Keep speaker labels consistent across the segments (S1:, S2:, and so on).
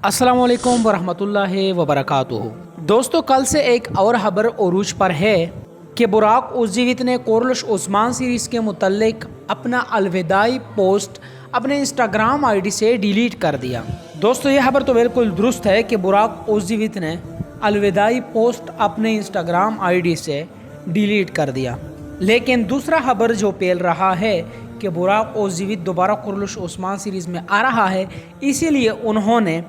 S1: अस्सलाम वालेकुम वरहमतुल्लाहि वबरकातुहू। दोस्तों, कल से एक और खबर उरूज पर है कि बुराक उज़्ज़ीवित ने कोरलश उस्मान सीरीज़ के मुतल्लिक अपना अलविदाई पोस्ट अपने इंस्टाग्राम आईडी से डिलीट कर दिया। दोस्तों, यह खबर तो बिल्कुल दुरुस्त है कि बुराक उज़्ज़ीवित ने अलविदाई पोस्ट अपने इंस्टाग्राम आईडी से डिलीट कर दिया। लेकिन दूसरा खबर जो फैल रहा है कि बुराक उज़्ज़ीवित दोबारा कोरलश उस्मान सीरीज़ में आ रहा है, इसीलिए उन्होंने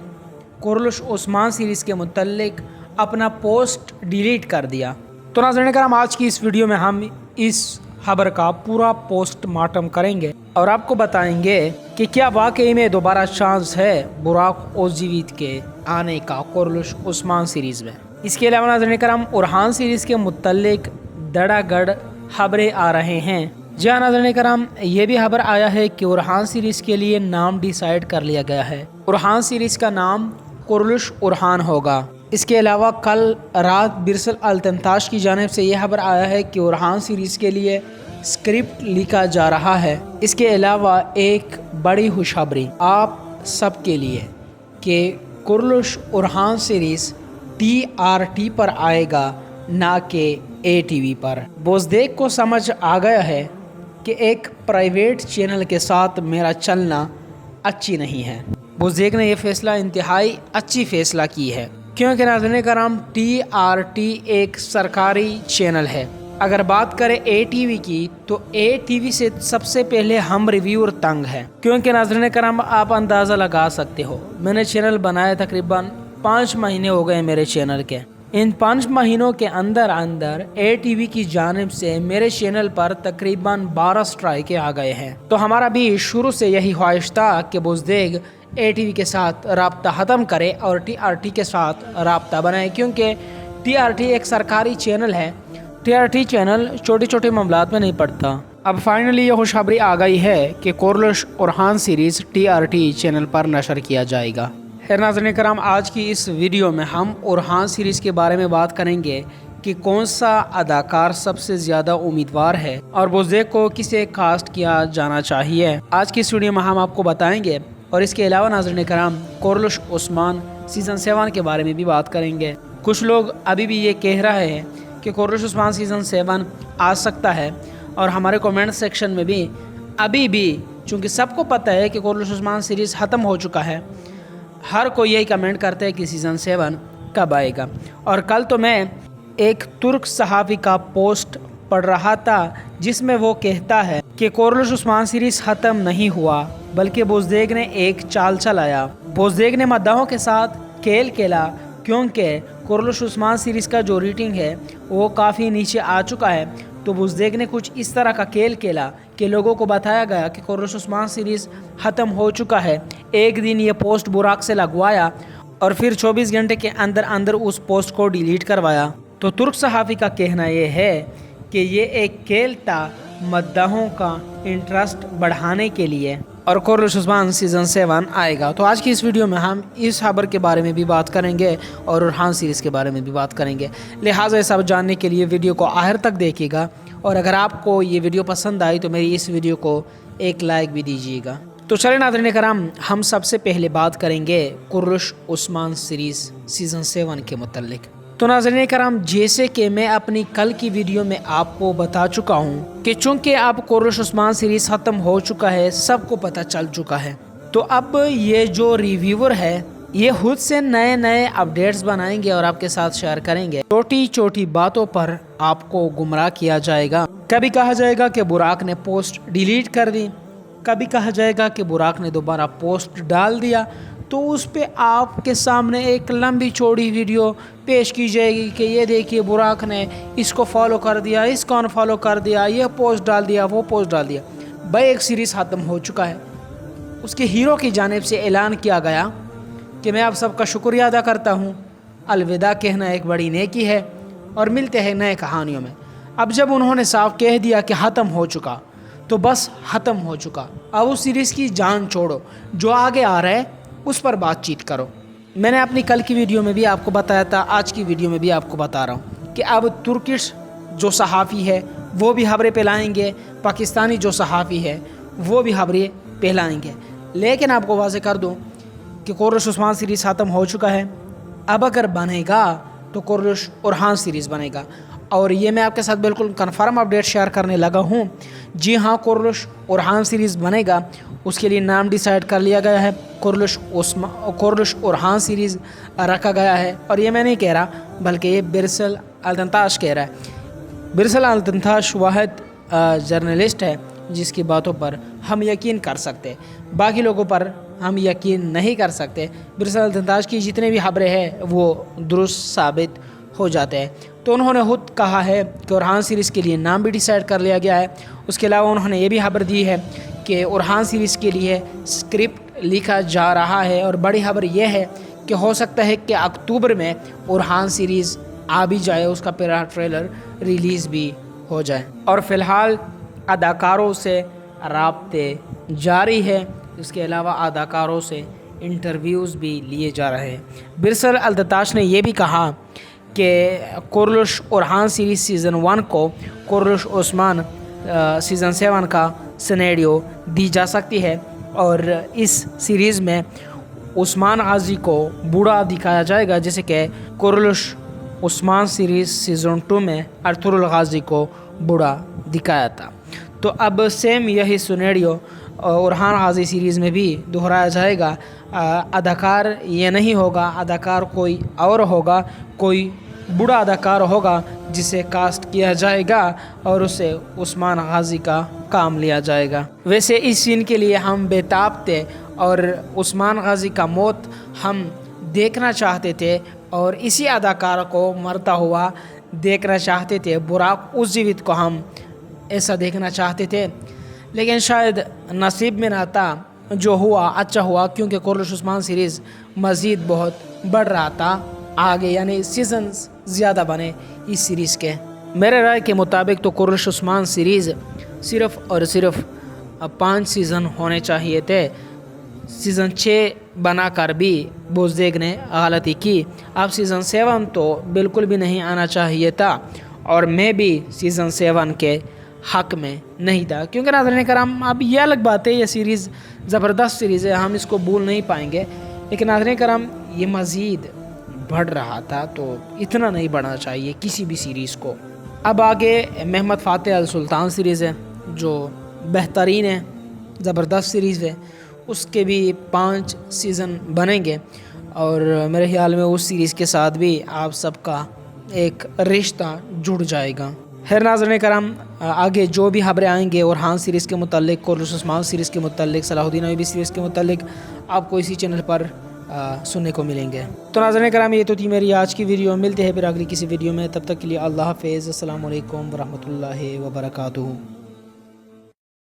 S1: कोरलश उस्मान सीरीज़ के मुतल्लिक अपना पोस्ट डिलीट कर दिया। तो नाज़रीन करम, आज की इस वीडियो में हम इस खबर का पूरा पोस्टमार्टम करेंगे और आपको बताएंगे कि क्या वाकई में दोबारा चांस है बुराक उज़्ज़ीवित के आने का कोरलश उस्मान सीरीज़ में। इसके अलावा नाज़रीन करम, उरहान सीरीज़ के मुतल्लिक धड़ाधड़ खबरें आ रहे हैं। जी हाँ नाज़रीन करम, ये भी खबर आया है कि उरहान सीरीज़ के लिए नाम डिसाइड कर लिया गया है। उरहान सीरीज़ का नाम कोरलश उरहान होगा। इसके अलावा कल रात बिरसल अल-तंताश की जानिब से यह खबर आया है कि उरहान सीरीज़ के लिए स्क्रिप्ट लिखा जा रहा है। इसके अलावा एक बड़ी खुशखबरी आप सब के लिए कि कोरलश उरहान सीरीज़ TRT पर आएगा, ना कि ATV पर। बोज़देग को समझ आ गया है कि एक प्राइवेट चैनल के साथ मेरा चलना अच्छी नहीं है। बोज़देग ने यह फ़ैसला इंतहाई अच्छी फ़ैसला की है, क्योंकि नाज़रीन करम TRT एक सरकारी चैनल है। अगर बात करें ATV की, तो ATV से सबसे पहले हम रिव्यूअर तंग है, क्योंकि नाज़रीन करम आप अंदाज़ा लगा सकते हो, मैंने चैनल बनाया तकरीबन 5 महीने हो गए मेरे चैनल के। इन 5 महीनों के अंदर ATV की जानिब से मेरे चैनल पर तकरीबन 12 स्ट्राइकें आ गए हैं। तो हमारा भी शुरू से यही ख्वाहिश था कि बोज़देग ATV के साथ राब्ता ख़त्म करे और TRT के साथ राब्ता बनाए, क्योंकि TRT एक सरकारी चैनल है। TRT चैनल छोटे छोटे मामलात में नहीं पड़ता। अब फाइनली ये खुशखबरी आ गई है कि कोरलश उरहान सीरीज़ TRT चैनल पर नशर किया जाएगा। खैर नाज़रीन करम, आज की इस वीडियो में हम उरहान सीरीज़ के बारे में बात करेंगे कि कौन सा अदाकार सबसे ज़्यादा उम्मीदवार है और बोज़देग को किसे कास्ट किया जाना चाहिए। आज की इस वीडियो में हम आपको बताएंगे। और इसके अलावा नाज़रीन करम, कोरलश उस्मान सीज़न 7 के बारे में भी बात करेंगे। कुछ लोग अभी भी ये कह रहे हैं कि कोरलश उस्मान सीज़न 7 आ सकता है, और हमारे कमेंट सेक्शन में भी अभी भी, चूँकि सबको पता है कि कोरलश उस्मान सीरीज़ ख़त्म हो चुका है, हर कोई यही कमेंट करता है कि सीज़न 7 कब आएगा। और कल तो मैं एक तुर्क सहाफ़ी का पोस्ट पढ़ रहा था जिसमें वो कहता है कि कोरलश उस्मान सीरीज़ ख़त्म नहीं हुआ, बल्कि बोज़देग ने एक चाल चलाया। बोज़देग ने मद्दाहों के साथ खेल खेला, क्योंकि कोरलश उस्मान सीरीज़ का जो रेटिंग है वो काफ़ी नीचे आ चुका है। तो बोज़देग ने कुछ इस तरह का खेल खेला कि लोगों को बताया गया कि कोरलश उस्मान सीरीज़ ख़त्म हो चुका है। एक दिन ये पोस्ट बुराक से लगवाया और फिर 24 घंटे के अंदर अंदर उस पोस्ट को डिलीट करवाया। तो तुर्क सहाफ़ी का कहना ये है कि ये एक खेल था मद्दाहों का इंटरेस्ट बढ़ाने के लिए, और कोरलश उस्मान सीज़न 7 आएगा। तो आज की इस वीडियो में हम इस खबर के बारे में भी बात करेंगे और उरहान सीरीज़ के बारे में भी बात करेंगे। लिहाजा ये सब जानने के लिए वीडियो को आखिर तक देखिएगा, और अगर आपको ये वीडियो पसंद आई तो मेरी इस वीडियो को एक लाइक भी दीजिएगा। तो चलिए नाज़रीन करम, हम सबसे पहले बात करेंगे कोरलश उस्मान सीरीज़ सीज़न 7 के मुतल्लिक। तो नाज़रीन करम, जैसे कि मैं अपनी कल की वीडियो में आपको बता चुका हूँ कि चूँकि अब कोरलश उस्मान सीरीज़ ख़त्म हो चुका है, सबको पता चल चुका है, तो अब ये जो रिव्यूअर है ये खुद से नए नए अपडेट्स बनाएंगे और आपके साथ शेयर करेंगे। छोटी छोटी बातों पर आपको गुमराह किया जाएगा। कभी कहा जाएगा कि बुराक ने पोस्ट डिलीट कर दी, कभी कहा जाएगा कि बुराक ने दोबारा पोस्ट डाल दिया। तो उस पे आपके सामने एक लंबी चौड़ी वीडियो पेश की जाएगी कि ये देखिए बुराक ने इसको फॉलो कर दिया, इसको अनफॉलो कर दिया, ये पोस्ट डाल दिया, वो पोस्ट डाल दिया। भाई, एक सीरीज़ ख़त्म हो चुका है। उसके हीरो की जानिब से ऐलान किया गया कि मैं आप सबका शुक्रिया अदा करता हूँ, अलविदा कहना एक बड़ी नेकी है, और मिलते हैं नए कहानियों में। अब जब उन्होंने साफ कह दिया कि ख़त्म हो चुका, तो बस ख़त्म हो चुका। अब उस सीरीज़ की जान छोड़ो, जो आगे आ रहा है उस पर बातचीत करो। मैंने अपनी कल की वीडियो में भी आपको बताया था, आज की वीडियो में भी आपको बता रहा हूँ कि अब तुर्किश जो सहाफ़ी है वो भी खबरें फैलाएंगे, पाकिस्तानी जो सहाफ़ी है वो भी खबरें फैलाएंगे। लेकिन आपको वाज़ेह कर दूँ کہ قرش عثمان سیریز ختم ہو چکا ہے، اب اگر بنے گا تو قرش اورحان سیریز بنے گا، اور یہ میں آپ کے ساتھ بالکل کنفرم اپڈیٹ شیئر کرنے لگا ہوں۔ جی ہاں، قرش اورحان سیریز بنے گا، اس کے لیے نام ڈیسائیڈ کر لیا گیا ہے، قرش اورحان سیریز رکھا گیا ہے، اور یہ میں نہیں کہہ رہا بلکہ یہ برسل التنتاش کہہ رہا ہے۔ برسل التنتاش واحد جرنلسٹ ہے جس کی باتوں پر ہم یقین کر سکتے، باقی لوگوں پر ہم یقین نہیں کر سکتے۔ برسل التنتاش کی جتنے بھی خبریں ہیں وہ درست ثابت ہو جاتے ہیں۔ تو انہوں نے خود کہا ہے کہ اورحان سیریز کے لیے نام بھی ڈیسائیڈ کر لیا گیا ہے۔ اس کے علاوہ انہوں نے یہ بھی خبر دی ہے کہ اورحان سیریز کے لیے اسکرپٹ لکھا جا رہا ہے، اور بڑی خبر یہ ہے کہ ہو سکتا ہے کہ اکتوبر میں اورحان سیریز آ بھی جائے، اس کا پہلا ٹریلر ریلیز بھی ہو جائے۔ اور فی الحال اداکاروں سے رابطے جاری ہے، اس کے علاوہ اداکاروں سے انٹرویوز بھی لیے جا رہے ہیں۔ برسل التنتاش نے یہ بھی کہا کہ قرش اورحان سیریز سیزن 1 کو قرش عثمان سیزن 7 کا سینیریو دی جا سکتی ہے، اور اس سیریز میں عثمان غازی کو بوڑھا دکھایا جائے گا، جیسے کہ قرش عثمان سیریز سیزن 2 میں ارطغرل غازی کو بوڑھا دکھایا تھا۔ تو اب سیم یہی سینیریو اورحان غازی سیریز میں بھی دہرایا جائے گا۔ اداکار یہ نہیں ہوگا، اداکار کوئی اور ہوگا، کوئی بوڑھا اداکار ہوگا جسے کاسٹ کیا جائے گا اور اسے عثمان غازی کا کام لیا جائے گا۔ ویسے اس سین کے لیے ہم بے تاب تھے، اور عثمان غازی کا موت ہم دیکھنا چاہتے تھے، اور اسی اداکار کو مرتا ہوا دیکھنا چاہتے تھے۔ براق عزیوت کو ہم ایسا دیکھنا چاہتے تھے، لیکن شاید نصیب میں نہ تھا۔ جو ہوا اچھا ہوا، کیونکہ قرش عثمان سیریز مزید بہت بڑھ رہا تھا آگے، یعنی سیزنز زیادہ بنے اس سیریز کے۔ میرے رائے کے مطابق تو قرش عثمان سیریز صرف اور صرف 5 سیزن ہونے چاہیے تھے۔ سیزن 6 بنا کر بھی بوزدیگ نے غلطی کی۔ اب سیزن 7 تو بالکل بھی نہیں آنا چاہیے تھا، اور میں بھی سیزن 7 کے حق میں نہیں تھا، کیونکہ ناظرین کرام اب یہ الگ بات ہے، یہ سیریز زبردست سیریز ہے، ہم اس کو بھول نہیں پائیں گے، لیکن ناظرین کرام یہ مزید بڑھ رہا تھا، تو اتنا نہیں بڑھنا چاہیے کسی بھی سیریز کو۔ اب آگے محمد فاتح السلطان سیریز ہے جو بہترین ہے، زبردست سیریز ہے، اس کے بھی 5 سیزن بنیں گے، اور میرے خیال میں اس سیریز کے ساتھ بھی آپ سب کا ایک رشتہ جڑ جائے گا۔ خیر ناظرین کرام، آگے جو بھی خبریں آئیں گے اورحان سیریز کے متعلق، قرش عثمان سیریز کے متعلق، صلاح الدین ایوبی سیریز کے متعلق آپ کو اسی چینل پر سننے کو ملیں گے۔ تو ناظرین کرام، یہ تو تھی میری آج کی ویڈیو، ملتے ہیں پھر اگلی کسی ویڈیو میں، تب تک کے لیے اللہ حافظ، السلام علیکم ورحمۃ اللہ وبرکاتہ۔